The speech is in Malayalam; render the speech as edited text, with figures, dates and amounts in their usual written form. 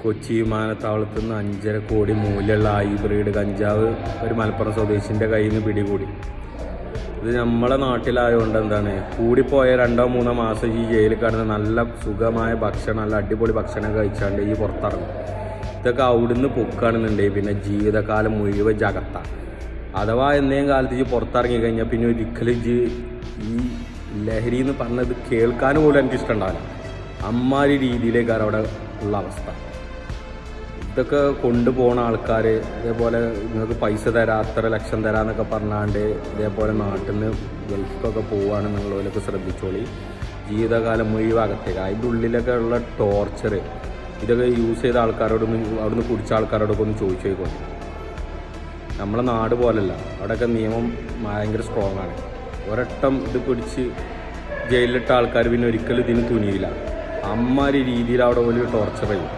കൊച്ചി വിമാനത്താവളത്തിൽ നിന്ന് 5.5 കോടി മൂല്യമുള്ള ഹൈബ്രിഡ് കഞ്ചാവ് ഒരു മലപ്പുറം സ്വദേശിൻ്റെ കയ്യിൽ നിന്ന് പിടികൂടി. ഇത് നമ്മളെ നാട്ടിലായതുകൊണ്ട് എന്താണ്, കൂടിപ്പോയ 2-3 മാസം ഈ ജയിലിൽ കിടന്ന് നല്ല സുഖമായ ഭക്ഷണം, നല്ല അടിപൊളി ഭക്ഷണം കഴിച്ചാണ്ട് ഈ പുറത്തിറങ്ങും. ഇതൊക്കെ അവിടുന്ന് പൊക്കുകയാണെന്നുണ്ടെങ്കിൽ പിന്നെ ജീവിതകാലം മുഴുവൻ ജഗത്താണ്. അഥവാ എന്നേം കാലത്ത് ഈ പുറത്തിറങ്ങി കഴിഞ്ഞാൽ പിന്നെ ഒരിക്കലും ഈ ലഹരി എന്ന് പറഞ്ഞത് കേൾക്കാൻ പോലും എനിക്ക് ഇഷ്ടമുണ്ടാവില്ല. അമ്മാതിരി രീതിയിലേക്കാണ് അവിടെ ഉള്ള അവസ്ഥ. ഇതൊക്കെ കൊണ്ടുപോകുന്ന ആൾക്കാർ ഇതേപോലെ നിങ്ങൾക്ക് പൈസ തരാം, അത്ര ലക്ഷം തരാമെന്നൊക്കെ പറഞ്ഞാണ്ട് ഇതേപോലെ നാട്ടിൽ നിന്ന് ഗൾഫിലൊക്കെ പോവുകയാണെന്നുള്ളവരൊക്കെ ശ്രദ്ധിച്ചോളി. ജീവിതകാലം മുഴുവൻ അകത്തേക്ക് അതിൻ്റെ ഉള്ളിലൊക്കെ ഉള്ള ടോർച്ചർ ഇതൊക്കെ യൂസ് ചെയ്ത അവിടുന്ന് കുടിച്ച ആൾക്കാരോടൊക്കെ ഒന്ന് ചോദിച്ചു നോക്കണം. നമ്മളെ നാട് പോലല്ല, അവിടെയൊക്കെ നിയമം ഭയങ്കര സ്ട്രോങ് ആണ്. ഒരട്ടം ഇത് പിടിച്ച് ജയിലിലിട്ട ആൾക്കാർ പിന്നെ ഒരിക്കലും ഇതിന് തുനിയില്ല. അമ്മാതിരി രീതിയിൽ അവിടെ വലിയ ടോർച്ചർ ചെയ്യും.